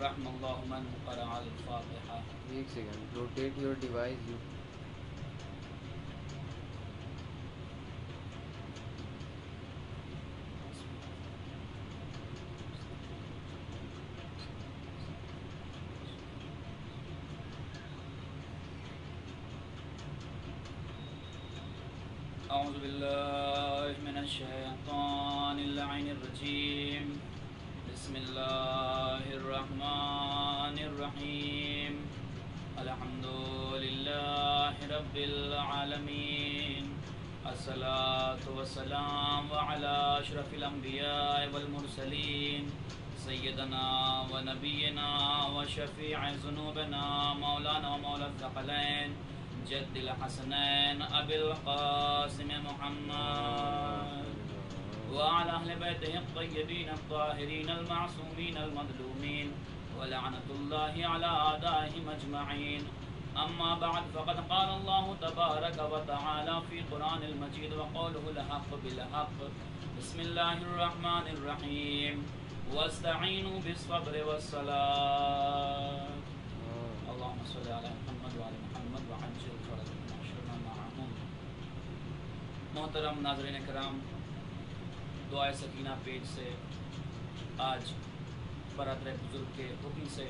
رحم اللہ من قرأ الفاتحہ. ایک سیکنڈ, روٹیٹ یور ڈیوائس. اعوذ باللہ من الشیطان اللعین الرجیم. بسم اللہ الرحمن الرحیم. الحمد للہ رب العالمین. الصلاة والسلام علی اشرف الانبیاء والمرسلین سیدنا و نبینا و شفیع ذنوبنا مولانا و مولا الثقلین جد الحسنین ابی القاسم محمد وعلى اہل بیتہ الطیبین الطاہرین المعصومین المظلومین ولعنۃ اللہ علی اعدائہم اجمعین. اما بعد فقد قال اللہ تبارک وتعالی فی قرآن المجید وقوله الحق بالحق. بسم اللہ الرحمن الرحیم. واستعینوا بالصبر والصلاة. اللهم صل علی محمد وعلی محمد وعجل فرجهم واشرنا معهم. محترم ناظرین کرام, دعائے سکینہ پیج سے آج برادر بزرگ کے حکم سے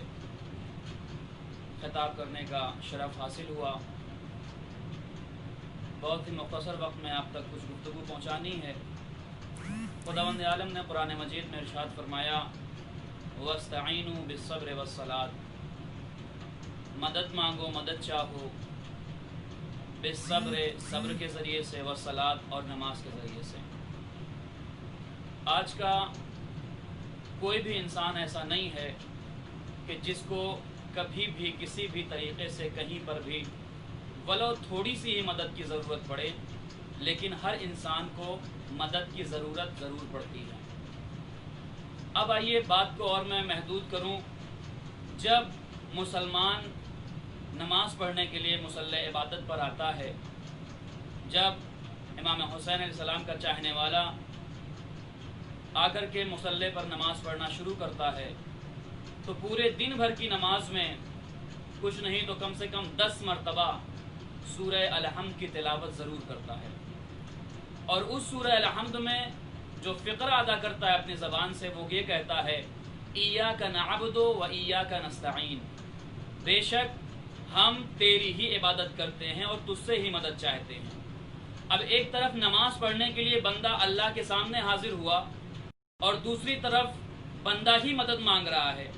خطاب کرنے کا شرف حاصل ہوا. بہت ہی مختصر وقت میں آپ تک کچھ گفتگو پہنچانی ہے. خداوند عالم نے قرآن مجید میں ارشاد فرمایا وَاسْتَعِينُوا بِالصَّبْرِ وَالصَّلَاةِ. مدد مانگو, مدد چاہو, بالصبر, صبر کے ذریعے سے, والصلاة, اور نماز کے ذریعے سے. آج کا کوئی بھی انسان ایسا نہیں ہے کہ جس کو کبھی بھی کسی بھی طریقے سے کہیں پر بھی ولو تھوڑی سی ہی مدد کی ضرورت پڑے, لیکن ہر انسان کو مدد کی ضرورت ضرور پڑتی ہے. اب آئیے بات کو اور میں محدود کروں. جب مسلمان نماز پڑھنے کے لیے مصلی عبادت پر آتا ہے, جب امام حسین علیہ السلام کا چاہنے والا آ کر کے مصلی پر نماز پڑھنا شروع کرتا ہے, تو پورے دن بھر کی نماز میں کچھ نہیں تو کم سے کم 10 مرتبہ سورہ الحمد کی تلاوت ضرور کرتا ہے. اور اس سورہ الحمد میں جو فقرہ ادا کرتا ہے اپنی زبان سے, وہ یہ کہتا ہے ایاک نعبد و ایاک نستعین. بے شک ہم تیری ہی عبادت کرتے ہیں اور تجھ سے ہی مدد چاہتے ہیں. اب ایک طرف نماز پڑھنے کے لیے بندہ اللہ کے سامنے حاضر ہوا, اور دوسری طرف بندہ ہی مدد مانگ رہا ہے.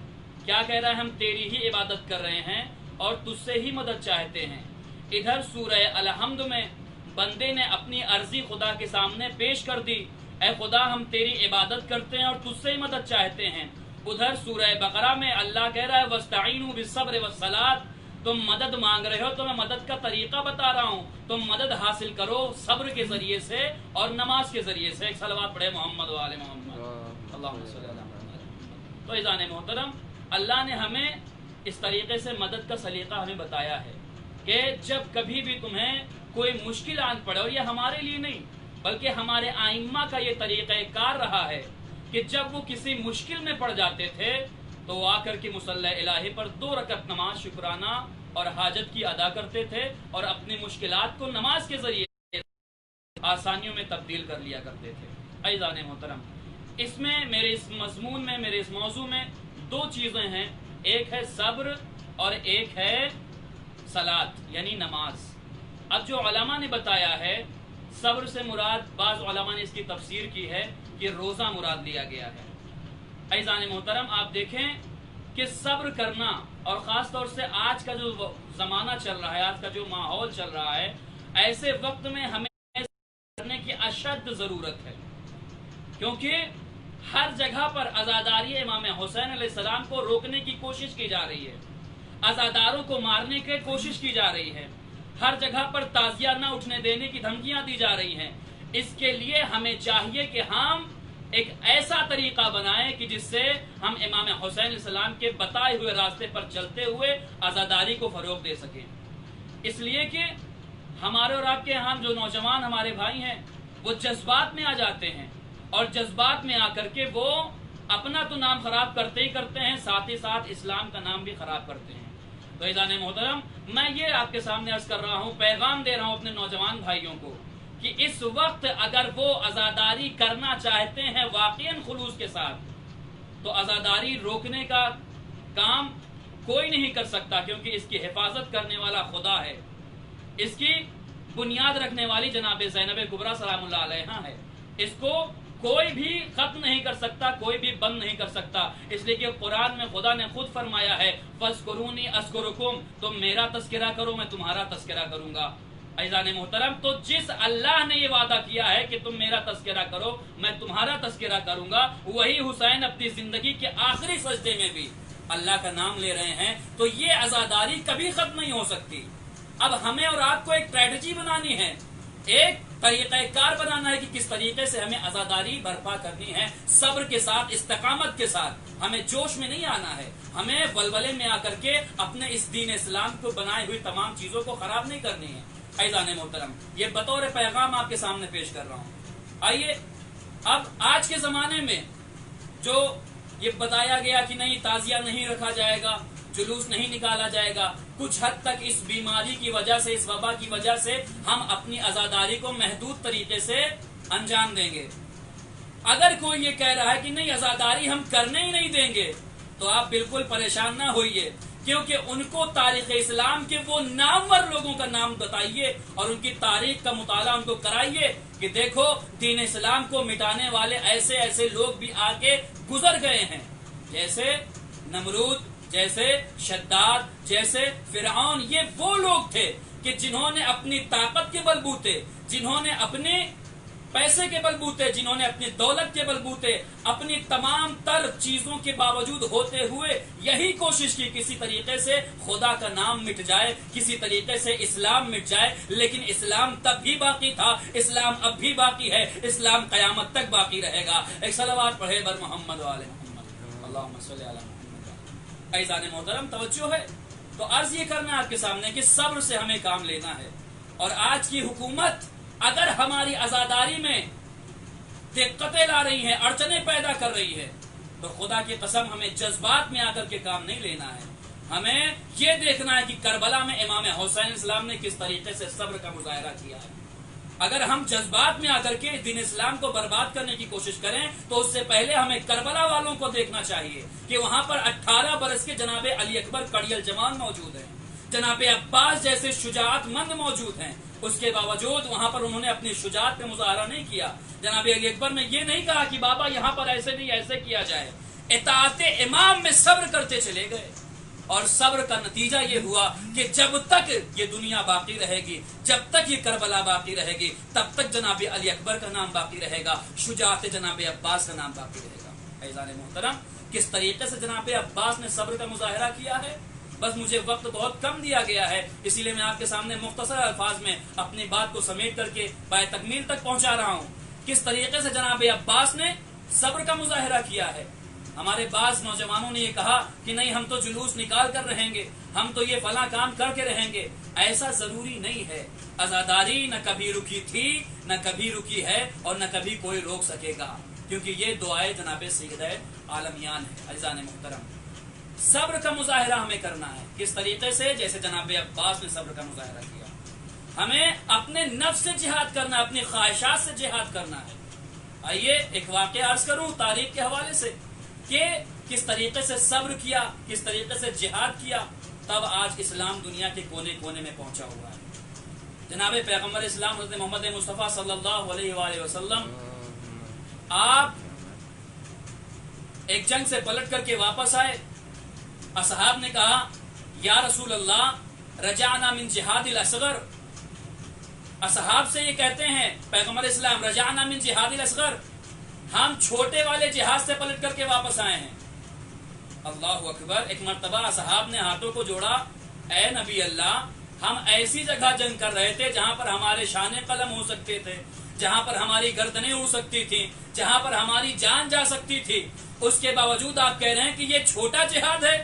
کیا کہہ رہا ہے؟ ہم تیری ہی عبادت کر رہے ہیں اور تجھ سے ہی مدد چاہتے ہیں. ادھر سورہ الحمد میں بندے نے اپنی عرضی خدا کے سامنے پیش کر دی, اے خدا ہم تیری عبادت کرتے ہیں اور تجھ سے ہی مدد چاہتے ہیں. ادھر سورہ بقرہ میں اللہ کہہ رہا ہے وَاسْتَعِينُوا بِالصَّبْرِ وَالصَّلَاةِ. تم مدد مانگ رہے ہو تو میں مدد کا طریقہ بتا رہا ہوں. تم مدد حاصل کرو صبر کے ذریعے سے اور نماز کے ذریعے سے. ایک صلوات پڑھے محمد و آل محمد. اللہم صلی اللہ علیہ وسلم. تو عزیزان محترم, اللہ نے ہمیں اس طریقے سے مدد کا سلیقہ ہمیں بتایا ہے کہ جب کبھی بھی تمہیں کوئی مشکل آن پڑے, اور یہ ہمارے لیے نہیں بلکہ ہمارے ائمہ کا یہ طریقہ کار رہا ہے کہ جب وہ کسی مشکل میں پڑ جاتے تھے تو وہ آ کر کے مصلی الہی پر 2 رکعت نماز شکرانہ اور حاجت کی ادا کرتے تھے, اور اپنی مشکلات کو نماز کے ذریعے آسانیوں میں تبدیل کر لیا کرتے تھے. عزیزان محترم, اس میں میرے اس مضمون میں, میرے اس موضوع میں 2 چیزیں ہیں. ایک ہے صبر اور ایک ہے صلاۃ یعنی نماز. اب جو علماء نے بتایا ہے صبر سے مراد, بعض علماء نے اس کی تفسیر کی ہے کہ روزہ مراد لیا گیا ہے. عزیزان محترم, آپ دیکھیں کہ صبر کرنا, اور خاص طور سے آج کا جو زمانہ چل رہا ہے, آج کا جو ماحول چل رہا ہے, ایسے وقت میں ہمیں کرنے کی اشد ضرورت ہے, کیونکہ ہر جگہ پر عزاداری امام حسین علیہ السلام کو روکنے کی کوشش کی جا رہی ہے, عزاداروں کو مارنے کی کوشش کی جا رہی ہے, ہر جگہ پر تعزیہ نہ اٹھنے دینے کی دھمکیاں دی جا رہی ہیں. اس کے لیے ہمیں چاہیے کہ ہم ایک ایسا طریقہ بنائیں کہ جس سے ہم امام حسین علیہ السلام کے بتائے ہوئے راستے پر چلتے ہوئے عزاداری کو فروغ دے سکیں. اس لیے کہ ہمارے اور آپ کے یہاں جو نوجوان ہمارے بھائی ہیں وہ جذبات میں آ جاتے ہیں, اور جذبات میں آ کر کے وہ اپنا تو نام خراب کرتے ہی کرتے ہیں، ساتھ ہی ساتھ اسلام کا نام بھی خراب کرتے ہیں۔ تو عزیزان محترم، میں یہ آپ کے سامنے عرض کر رہا ہوں، پیغام دے رہا ہوں اپنے نوجوان بھائیوں کو کہ اس وقت اگر وہ عزاداری کرنا چاہتے ہیں واقعاً خلوص کے ساتھ، تو عزاداری روکنے کا کام کوئی نہیں کر سکتا، کیونکہ اس کی حفاظت کرنے والا خدا ہے، اس کی بنیاد رکھنے والی جناب زینب کبریٰ سلام اللہ علیہا ہے۔ اس کو کوئی بھی ختم نہیں کر سکتا، کوئی بھی بند نہیں کر سکتا، اس لیے کہ قرآن میں خدا نے خود فرمایا ہے فَاذْكُرُونِي أَذْكُرُكُمْ، تم میرا تذکرہ کرو میں تمہارا تذکرہ کروں گا۔ عزیزان محترم، تو جس اللہ نے یہ وعدہ کیا ہے کہ تم میرا تذکرہ کرو میں تمہارا تذکرہ کروں گا، وہی حسین اپنی زندگی کے آخری سجدے میں بھی اللہ کا نام لے رہے ہیں، تو یہ عزاداری کبھی ختم نہیں ہو سکتی۔ اب ہمیں اور آپ کو ایک اسٹریٹجی بنانی ہے، ایک طریقہ کار بنانا ہے کہ کس طریقے سے ہمیں عزاداری برپا کرنی ہے، صبر کے ساتھ، استقامت کے ساتھ۔ ہمیں جوش میں نہیں آنا ہے، ہمیں ولولے میں آ کر کے اپنے اس دین اسلام کو بنائے ہوئی تمام چیزوں کو خراب نہیں کرنی ہے۔ عزیزان محترم، یہ بطور پیغام آپ کے سامنے پیش کر رہا ہوں۔ آئیے اب آج کے زمانے میں جو یہ بتایا گیا کہ نہیں تعزیہ نہیں رکھا جائے گا، جلوس نہیں نکالا جائے گا، کچھ حد تک اس بیماری کی وجہ سے، اس وبا کی وجہ سے ہم اپنی عزاداری کو محدود طریقے سے انجام دیں گے۔ اگر کوئی یہ کہہ رہا ہے کہ نہیں عزاداری ہم کرنے ہی نہیں دیں گے، تو آپ بالکل پریشان نہ ہوئیے، کیونکہ ان کو تاریخ اسلام کے وہ نامور لوگوں کا نام بتائیے اور ان کی تاریخ کا مطالعہ ان کو کرائیے کہ دیکھو دین اسلام کو مٹانے والے ایسے ایسے لوگ بھی آگے گزر گئے ہیں، جیسے نمرود، جیسے شداد، جیسے فرعون۔ یہ وہ لوگ تھے کہ جنہوں نے اپنی طاقت کے بلبوتے، جنہوں نے اپنے پیسے کے بلبوتے، جنہوں نے اپنی دولت کے بلبوتے، اپنی تمام تر چیزوں کے باوجود ہوتے ہوئے یہی کوشش کی کسی طریقے سے خدا کا نام مٹ جائے، کسی طریقے سے اسلام مٹ جائے، لیکن اسلام تب بھی باقی تھا، اسلام اب بھی باقی ہے، اسلام قیامت تک باقی رہے گا۔ ایک صلوات پڑھے بر محمد وآل محمد، اللہم صلی علی محمد۔ عزیزان محترم، توجہ ہے، تو عرض یہ کرنا آپ کے سامنے کہ صبر سے ہمیں کام لینا ہے، اور آج کی حکومت اگر ہماری عزاداری میں دقتیں لا رہی ہیں، اڑچنیں پیدا کر رہی ہے، تو خدا کی قسم ہمیں جذبات میں آ کر کے کام نہیں لینا ہے، ہمیں یہ دیکھنا ہے کہ کربلا میں امام حسین اسلام نے کس طریقے سے صبر کا مظاہرہ کیا ہے۔ اگر ہم جذبات میں آ کر کے دین اسلام کو برباد کرنے کی کوشش کریں تو اس سے پہلے ہمیں کربلا والوں کو دیکھنا چاہیے کہ وہاں پر 18 برس کے جناب علی اکبر کڑیل جوان موجود ہیں، جناب عباس جیسے شجاعت مند موجود ہیں، اس کے باوجود وہاں پر انہوں نے اپنی شجاعت کا مظاہرہ نہیں کیا۔ جناب علی اکبر نے یہ نہیں کہا کہ بابا یہاں پر ایسے نہیں ایسے کیا جائے، اطاعت امام میں صبر کرتے چلے گئے، اور صبر کا نتیجہ یہ ہوا کہ جب تک یہ دنیا باقی رہے گی، جب تک یہ کربلا باقی رہے گی، تب تک جناب علی اکبر کا نام باقی رہے گا، شجاعت جناب عباس کا نام باقی رہے گا۔ عزیزان محترم، کس طریقے سے جناب عباس نے صبر کا مظاہرہ کیا ہے، بس مجھے وقت بہت کم دیا گیا ہے، اسی لیے میں آپ کے سامنے مختصر الفاظ میں اپنی بات کو سمیٹ کر کے پائے تکمیل تک پہنچا رہا ہوں۔ کس طریقے سے جناب عباس نے صبر کا مظاہرہ کیا ہے۔ ہمارے بعض نوجوانوں نے یہ کہا کہ نہیں ہم تو جلوس نکال کر رہیں گے، ہم تو یہ فلاں کام کر کے رہیں گے، ایسا ضروری نہیں ہے۔ عزاداری نہ کبھی رکی تھی، نہ کبھی رکی ہے، اور نہ کبھی کوئی روک سکے گا، کیونکہ یہ دعائے جناب سید عالمیان ہے۔ عزیزان محترم، صبر کا مظاہرہ ہمیں کرنا ہے، کس طریقے سے؟ جیسے جناب عباس نے صبر کا مظاہرہ کیا۔ ہمیں اپنے نفس سے جہاد کرنا ہے، اپنی خواہشات سے جہاد کرنا ہے۔ آئیے ایک واقعہ عرض کروں تاریخ کے حوالے سے کہ کس طریقے سے صبر کیا، کس طریقے سے جہاد کیا، تب آج اسلام دنیا کے کونے کونے میں پہنچا ہوا ہے۔ جناب پیغمبر اسلام حضرت محمد مصطفیٰ صلی اللہ علیہ وآلہ وسلم، آپ ایک جنگ سے پلٹ کر کے واپس آئے، اصحاب نے کہا یا رسول اللہ رجعنا من جہاد الاصغر، اصحاب سے یہ کہتے ہیں پیغمبر اسلام رجعنا من جہاد الاصغر، ہم چھوٹے والے جہاد سے پلٹ کر کے واپس آئے ہیں۔ اللہ اکبر۔ ایک مرتبہ اصحاب نے ہاتھوں کو جوڑا، اے نبی اللہ، ہم ایسی جگہ جنگ کر رہے تھے جہاں پر ہمارے شان قلم ہو سکتے تھے، جہاں پر ہماری گردنیں اڑ سکتی تھیں، جہاں پر ہماری جان جا سکتی تھی، اس کے باوجود آپ کہہ رہے ہیں کہ یہ چھوٹا جہاد ہے۔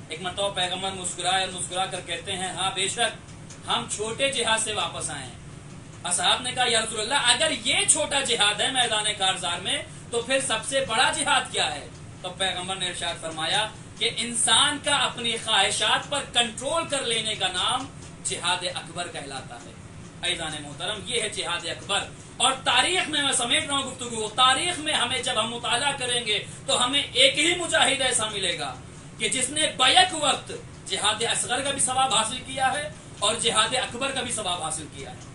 ایک مرتبہ پیغمبر مسکرا کر کہتے ہیں ہاں بے شک ہم چھوٹے جہاد سے واپس آئے ہیں۔ اصحاب نے کہا یا رسول اللہ اگر یہ چھوٹا جہاد ہے میدان کارزار میں تو پھر سب سے بڑا جہاد کیا ہے؟ تو پیغمبر نے ارشاد فرمایا کہ انسان کا اپنی خواہشات پر کنٹرول کر لینے کا نام جہاد اکبر کہلاتا ہے۔ عزیزان محترم، یہ ہے جہاد اکبر۔ اور تاریخ میں سمیٹ رہا ہوں گفتگو، تاریخ میں ہمیں جب ہم مطالعہ کریں گے تو ہمیں ایک ہی مجاہد ایسا ملے گا کہ جس نے بیک وقت جہاد اصغر کا بھی ثواب حاصل کیا ہے اور جہاد اکبر کا بھی ثواب حاصل کیا ہے۔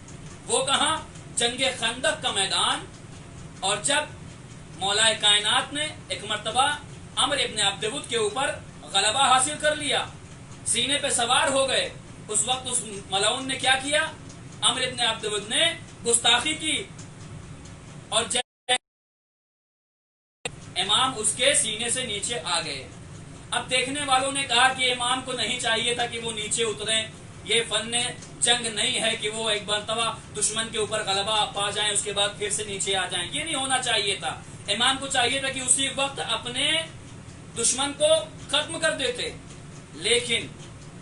وہ کہاں؟ جنگ خندق کا میدان۔ اور جب مولا کائنات نے ایک مرتبہ عمرو ابن عبدود کے اوپر غلبہ حاصل کر لیا، سینے پہ سوار ہو گئے، اس وقت اس ملعون نے کیا کیا؟ عمرو ابن عبدود نے گستاخی کی اور امام اس کے سینے سے نیچے آ گئے۔ اب دیکھنے والوں نے کہا کہ امام کو نہیں چاہیے تھا کہ وہ نیچے اتریں، یہ فن جنگ نہیں ہے کہ وہ ایک مرتبہ دشمن کے اوپر غلبہ پا جائیں اس کے بعد پھر سے نیچے آ جائیں، یہ نہیں ہونا چاہیے تھا۔ امام کو چاہیے تھا کہ اسی وقت اپنے دشمن کو ختم کر دیتے، لیکن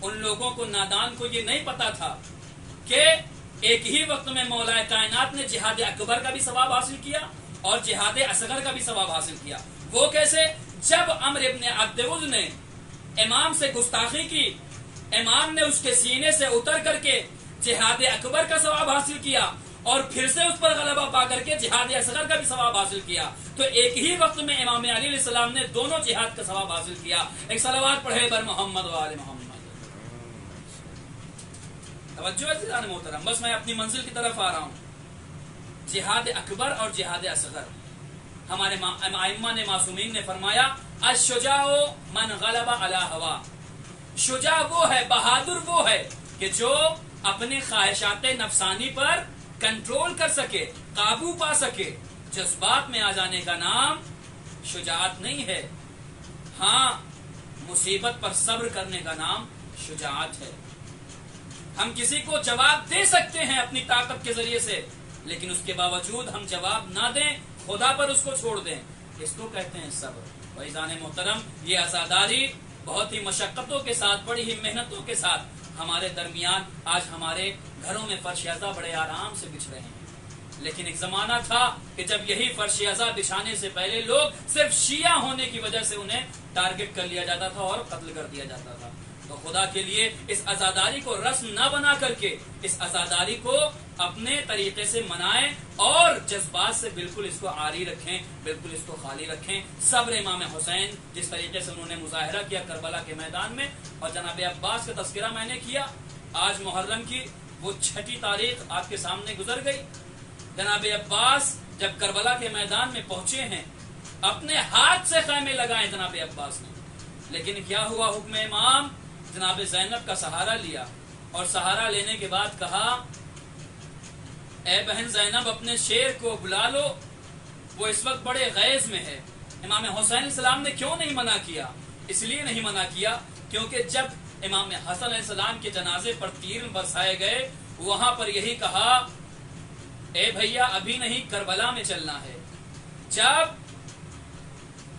ان لوگوں کو، نادان کو، یہ نہیں پتا تھا کہ ایک ہی وقت میں مولا کائنات نے جہاد اکبر کا بھی ثواب حاصل کیا اور جہاد اصغر کا بھی ثواب حاصل کیا۔ وہ کیسے؟ جب عمرو ابن عبدود نے امام سے گستاخی کی، امام نے اس کے سینے سے اتر کر کے جہاد اکبر کا ثواب حاصل کیا اور پھر سے اس پر غلبہ پا کر کے جہاد اصغر کا بھی ثواب حاصل کیا، تو ایک ہی وقت میں امام علی علیہ السلام نے دونوں جہاد کا ثواب حاصل کیا۔ ایک صلوات پڑھے بر محمد و آل محمد۔ توجہ ہے عزیزان محترم، بس میں اپنی منزل کی طرف آ رہا ہوں۔ جہاد اکبر اور جہاد اصغر، ہمارے ائمہ نے معصومین نے فرمایا الشجاع من غلب علی ہوا، شجاع وہ ہے، بہادر وہ ہے کہ جو اپنے خواہشات نفسانی پر کنٹرول کر سکے، قابو پا سکے۔ جذبات میں آ جانے کا نام شجاعت نہیں ہے، ہاں مصیبت پر صبر کرنے کا نام شجاعت ہے۔ ہم کسی کو جواب دے سکتے ہیں اپنی طاقت کے ذریعے سے، لیکن اس کے باوجود ہم جواب نہ دیں، خدا پر اس کو چھوڑ دیں، اس کو کہتے ہیں صبر۔ عزیزان محترم، یہ عزاداری بہت ہی مشقتوں کے ساتھ، بڑی ہی محنتوں کے ساتھ ہمارے درمیان آج ہمارے گھروں میں فرش ازا بڑے آرام سے بچھ رہے ہیں، لیکن ایک زمانہ تھا کہ جب یہی فرش ازا بچھانے سے پہلے لوگ صرف شیعہ ہونے کی وجہ سے انہیں ٹارگٹ کر لیا جاتا تھا اور قتل کر دیا جاتا تھا۔ تو خدا کے لیے اس عزاداری کو رسم نہ بنا کر کے اس عزاداری کو اپنے طریقے سے منائیں اور جذبات سے بالکل اس کو عاری رکھیں، بالکل اس کو خالی رکھیں۔ صبر امام حسین، جس طریقے سے انہوں نے مظاہرہ کیا کربلا کے میدان میں، اور جناب عباس کا تذکرہ میں نے کیا، آج محرم کی وہ 6 تاریخ آپ کے سامنے گزر گئی۔ جناب عباس جب کربلا کے میدان میں پہنچے ہیں، اپنے ہاتھ سے خیمے لگائے جناب عباس نے، لیکن کیا ہوا؟ حکم امام، جناب زینب کا سہارا لیا اور سہارا لینے کے بعد کہا اے بہن زینب اپنے شیر کو بلا لو، وہ اس وقت بڑے غیظ میں ہے۔ امام حسین علیہ السلام نے کیوں نہیں منع کیا؟ اس لیے نہیں منع کیا کیونکہ جب امام حسن علیہ السلام کے جنازے پر تیر برسائے گئے، وہاں پر یہی کہا اے بھیا ابھی نہیں، کربلا میں چلنا ہے۔ جب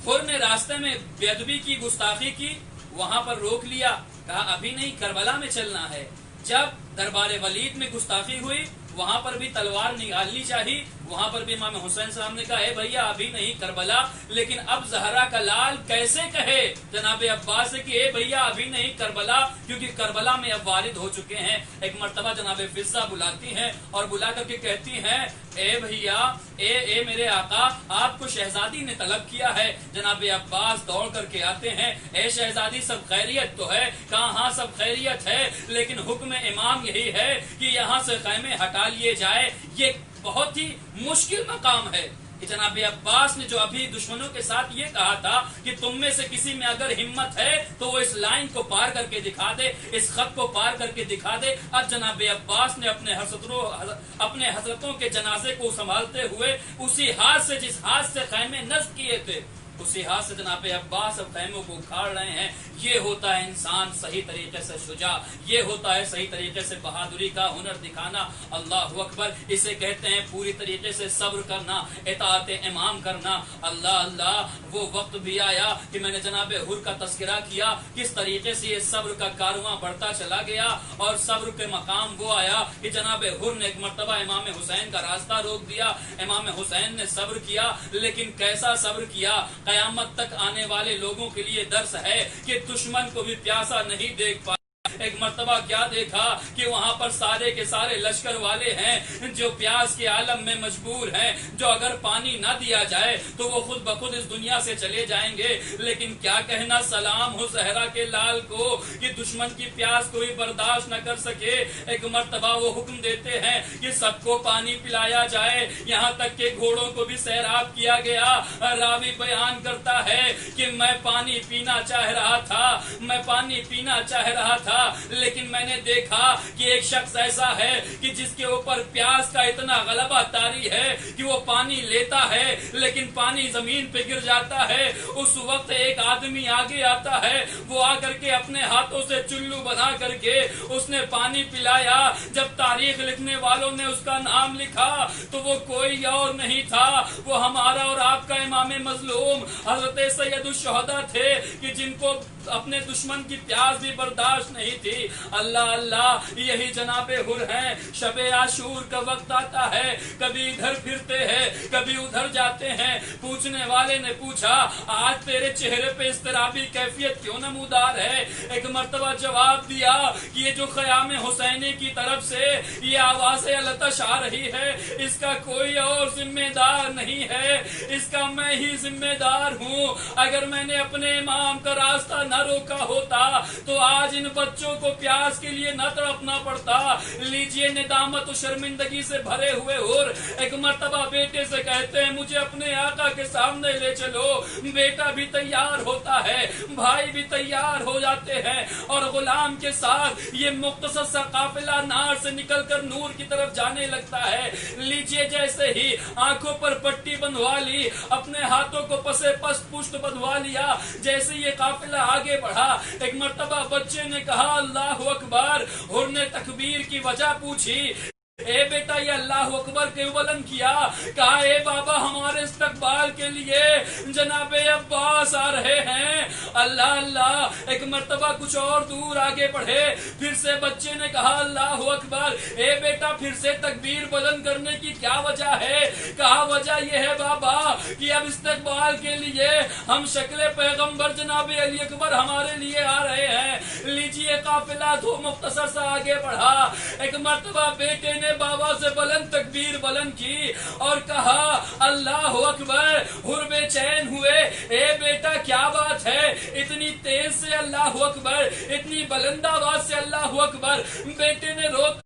خور نے راستے میں بے ادبی کی، گستاخی کی، وہاں پر روک لیا، کہا ابھی نہیں، کربلا میں چلنا ہے۔ جب دربار ولید میں گستاخی ہوئی، وہاں پر بھی تلوار نکالنی چاہیے، وہاں پر بھی امام حسین صاحب نے کہا اے بھیا ابھی نہیں، کربلا۔ لیکن اب زہرا کا لال کیسے کہے جناب عباس سے کہ اے بھیا ابھی نہیں، کربلا، کیونکہ کربلا میں اب وارد ہو چکے ہیں۔ ایک مرتبہ جناب فضہ بلاتی ہیں اور بلا کر کے کہتی ہیں اے بھیا، اے میرے آقا، آپ کو شہزادی نے طلب کیا ہے۔ جناب عباس دوڑ کر کے آتے ہیں، اے شہزادی سب خیریت تو ہے؟ کہاں ہاں سب خیریت ہے، لیکن حکم امام یہی ہے کہ یہاں سے خیمے ہٹا لیے جائے۔ یہ بہت ہی مشکل مقام ہے کہ جناب عباس نے جو ابھی دشمنوں کے ساتھ یہ کہا تھا کہ تم میں سے کسی میں اگر ہمت ہے تو وہ اس لائن کو پار کر کے دکھا دے، اس خط کو پار کر کے دکھا دے۔ اب جناب عباس نے اپنے حضرتوں کے جنازے کو سنبھالتے ہوئے اسی ہاتھ سے جس ہاتھ سے خیمے نصب کیے تھے، اسی ہاتھ سے جناب عباس اب خیموں کو اکھاڑ رہے ہیں. یہ ہوتا ہے انسان صحیح طریقے سے شجاع, یہ ہوتا ہے صحیح طریقے سے بہادری کا ہنر دکھانا. اللہ اکبر, اسے کہتے ہیں پوری طریقے سے صبر کرنا, اطاعت امام کرنا. اللہ اللہ, وہ وقت بھی آیا کہ میں نے جناب حر کا تذکرہ کیا, کس طریقے سے یہ صبر کا کارواں بڑھتا چلا گیا, اور صبر کے مقام وہ آیا کہ جناب حر نے ایک مرتبہ امام حسین کا راستہ روک دیا. امام حسین نے صبر کیا, لیکن کیسا صبر کیا, قیامت تک آنے والے لوگوں کے لیے درس ہے کہ دشمن کو بھی پیاسا نہیں دیکھ پا. ایک مرتبہ کیا دیکھا کہ وہاں پر سارے کے سارے لشکر والے ہیں جو پیاس کے عالم میں مجبور ہیں, جو اگر پانی نہ دیا جائے تو وہ خود بخود اس دنیا سے چلے جائیں گے. لیکن کیا کہنا سلام ہو صحرا کے لال کو کہ دشمن کی پیاس کوئی برداشت نہ کر سکے. ایک مرتبہ وہ حکم دیتے ہیں کہ سب کو پانی پلایا جائے, یہاں تک کہ گھوڑوں کو بھی سیراب کیا گیا. راوی بیان کرتا ہے کہ میں پانی پینا چاہ رہا تھا, میں پانی پینا چاہ رہا تھا, لیکن میں نے دیکھا کہ ایک شخص ایسا ہے کہ جس کے اوپر پیاس کا اتنا غلبہ طاری ہے کہ وہ پانی لیتا ہے لیکن پانی زمین پہ گر جاتا ہے. اس وقت ایک آدمی آگے آتا ہے, وہ آ کر کے اپنے ہاتھوں سے چلو بنا کر کے اس نے پانی پلایا. جب تاریخ لکھنے والوں نے اس کا نام لکھا تو وہ کوئی اور نہیں تھا, وہ ہمارا اور آپ کا امام مظلوم حضرت سید الشہداء تھے کہ جن کو اپنے دشمن کی پیاس بھی برداشت نہیں تھی. اللہ اللہ, یہی جناب حر ہیں. شب عاشور کا وقت آتا ہے, کبھی ادھر پھرتے ہیں کبھی ادھر جاتے ہیں. پوچھنے والے نے پوچھا آج تیرے چہرے پہ اضطرابی کیفیت کیوں نمودار ہے؟ ایک مرتبہ جواب دیا کہ یہ جو خیام حسینی کی طرف سے یہ آواز التش آ رہی ہے, اس کا کوئی اور ذمہ دار نہیں ہے, اس کا میں ہی ذمہ دار ہوں. اگر میں نے اپنے امام کا راستہ نہ روکا ہوتا تو آج ان بچوں کو پیاس کے لیے نہ تڑپنا پڑتا. لیجئے ندامت و شرمندگی سے بھرے ہوئے حر ایک مرتبہ بیٹے سے کہتے ہیں مجھے اپنے آقا کے سامنے لے چلو. بیٹا بھی تیار ہوتا ہے, بھائی بھی تیار ہو جاتے ہیں, اور غلام کے ساتھ یہ مختصر سا قافلہ نار سے نکل کر نور کی طرف جانے لگتا ہے. لیجئے جیسے ہی آنکھوں پر پٹی بندھوا لی, اپنے ہاتھوں کو پسے پس پشت بندھوا لیا, جیسے یہ قافلہ آگے بڑھا ایک مرتبہ بچے نے کہا اللہ اکبر. حر نے تکبیر کی وجہ پوچھی, اے بیٹا یہ اللہ اکبر کیوں بلند کیا؟ کہا اے بابا ہمارے استقبال کے لیے جناب عباس آ رہے ہیں. اللہ اللہ, ایک مرتبہ کچھ اور دور آگے بڑھے, پھر سے بچے نے کہا اللہ اکبر. اے بیٹا پھر سے تکبیر بلند کرنے کی کیا وجہ ہے؟ کہا وجہ یہ ہے بابا کہ اب استقبال کے لیے ہم شکل پیغمبر جناب علی اکبر ہمارے لیے آ رہے ہیں. لیجیے قافلہ دو مختصر سا آگے بڑھا. ایک مرتبہ بیٹے نے بابا سے بلند تکبیر بلند کی اور کہا اللہ اکبر. حر بے چین ہوئے, اے بیٹا کیا بات ہے, اتنی تیز سے اللہ اکبر, اتنی بلند آواز سے اللہ اکبر. بیٹے نے روتے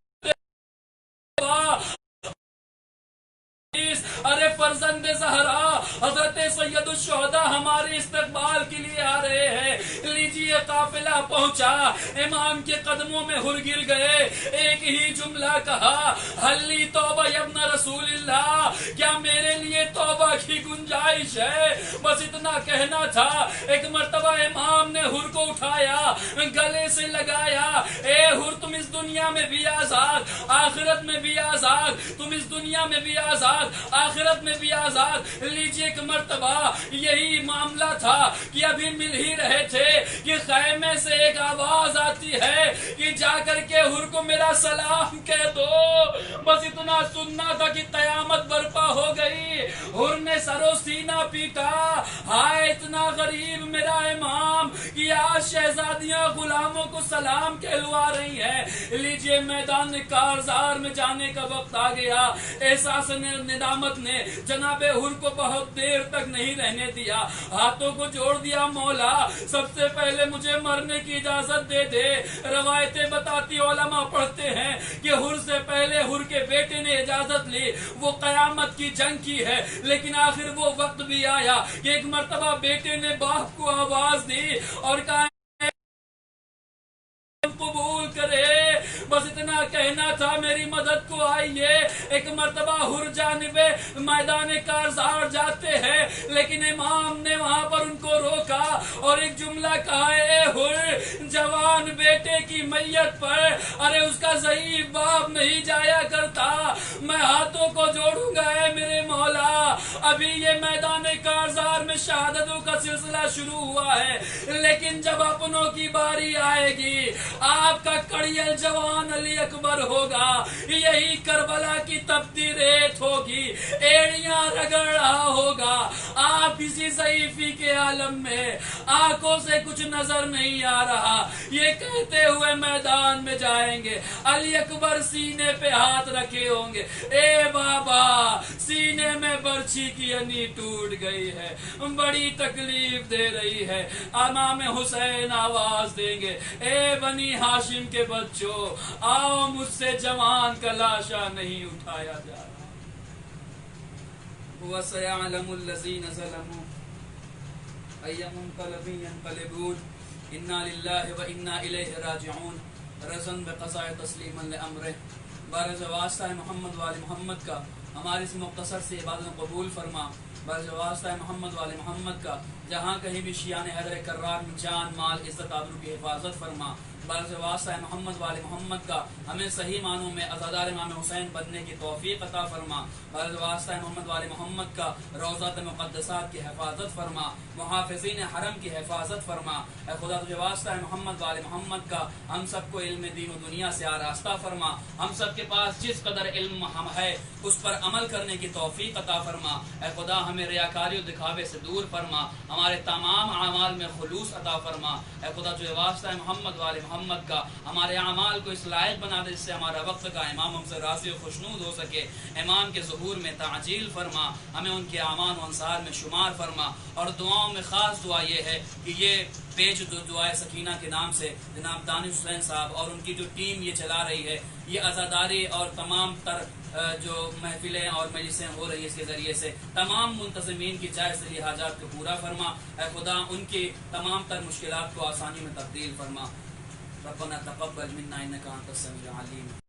ارے فرزند زہرا حضرت سید الشہداء ہمارے استقبال کے لیے آ رہے ہیں. لیجیے قافلہ پہنچا, امام کے قدموں میں حر گر گئے, ایک ہی جملہ کہا حلی توبہ ابن رسول اللہ, کیا میرے لیے توبہ کی گنجائش ہے؟ بس اتنا کہنا تھا. ایک مرتبہ امام نے حر کو اٹھایا, گلے سے لگایا, اے حر تم اس دنیا میں بھی آزاد, آخرت میں بھی آزاد, تم اس دنیا میں بھی آزاد, آخرت میں بھی آزاد. لیجیے ایک مرتبہ یہی معاملہ تھا کہ ابھی مل ہی رہے تھے کہ خیمے سے ایک آواز آتی ہے کہ جا کر کے حر کو میرا سلام کہہ دو. بس اتنا سننا تھا کہ قیامت برپا ہو گئی. حر نے سر و سینہ پیٹا, ہائے اتنا غریب میرا امام کہ آج شہزادیاں غلاموں کو سلام کہلوا رہی ہیں. لیجیے میدان کارزار میں جانے کا وقت آ گیا. احساس ندامت نے جناب حر کو بہت دیر تک نہیں رہنے دیا, ہاتھوں کو جوڑ دیا, مولا سب سے پہلے مجھے مرنے کی اجازت دے دے. روایتیں بتاتی, علماء پڑھتے ہیں کہ حر سے پہلے حر کے بیٹے نے اجازت لی, وہ قیامت کی جنگ کی ہے. لیکن آخر وہ وقت بھی آیا کہ ایک مرتبہ بیٹے نے باپ کو آواز دی اور کہا قبول کرے. بس اتنا کہہ کہنا تھا میری مدد کو آئیے. ایک مرتبہ ہر جانب میدان کارزار جاتے ہیں لیکن امام نے وہاں پر ان کو روکا اور ایک جملہ کہا, اے ہر, جوان بیٹے کی میت پر ارے اس کا ضعیف باپ نہیں جایا کرتا, میں ہاتھوں کو جوڑوں گا اے میرے مولا. ابھی یہ میدان کارزار میں شہادتوں کا سلسلہ شروع ہوا ہے لیکن جب اپنوں کی باری آئے گی آپ کا کڑیل جوان علی اکبر ہوگا. یہی کربلا کی تپتی ریت ہوگی, ایڑیاں رگڑ رہا ہوگا. آپ اسی ضعیفی کے عالم میں آنکھوں سے کچھ نظر نہیں آ رہا, یہ کہتے ہوئے میدان میں جائیں گے. علی اکبر سینے پہ ہاتھ رکھے ہوں گے, اے بابا سینے میں برچھی کی انی ٹوٹ گئی ہے, بڑی تکلیف دے رہی ہے. امام حسین آواز دیں گے, اے بنی ہاشم کے بچوں, آؤ مجھ سے جوان کا لاشا نہیں اٹھایا جا رہا. وَسَيَعْلَمُ الَّذِينَ ظَلَمُوا أَيَّ مُنقَلَبٍ يَنقَلِبُونَ إِنَّا لِلَّهِ وَإِنَّا إِلَيْهِ رَاجِعُونَ. رضن بقضاء تسلیما لامرہ. بارز واسطہ محمد وال محمد کا ہماری اس مختصر سے عبادت قبول فرما. بارز واسطہ محمد وال محمد کا جہاں کہیں بھی شیان حیدر کرار میں جان مال عزت آبرو کی حفاظت فرما. بارز واسطہ محمد وال محمد کا ہمیں صحیح معنوں میں عزادار امام حسین بننے کی توفیق عطا فرما. بارز واسطہ محمد وال محمد کا روضات مقدسات کی حفاظت فرما, محافظین حرم کی حفاظت فرما. اے خدا تجھے واسطہ محمد وال محمد کا ہم سب کو علم دین و دنیا سے آراستہ فرما. ہم سب کے پاس جس قدر علم ہم ہے اس پر عمل کرنے کی توفیق عطا فرما. اے خدا ہمیں ریاکاری و دکھاوے سے دور فرما, ہمارے تمام اعمال میں خلوص عطا فرما. اے خدا تجھے واسطہ محمد وال محمد کا ہمارے اعمال کو اس لائق بنا دے جس سے ہمارا وقت کا امام ہم سے راضی و خوشنود ہو سکے. امام کے ظہور میں تعجیل فرما, ہمیں ان کے اعمال و انصار میں شمار فرما. اور دعاؤں میں خاص دعا یہ ہے کہ یہ پیج دعائے سکینہ کے نام سے جناب دانش حسین صاحب اور ان کی جو ٹیم یہ چلا رہی ہے, یہ عزاداری اور تمام تر جو محفلیں اور مجلسیں ہو رہی ہے اس کے ذریعے سے تمام منتظمین کی جائز ذریعہ حاجات کو پورا فرما. اے خدا ان کی تمام تر مشکلات کو آسانی میں تبدیل فرما. ربنا تقبل منا انک انت السمیع العلیم.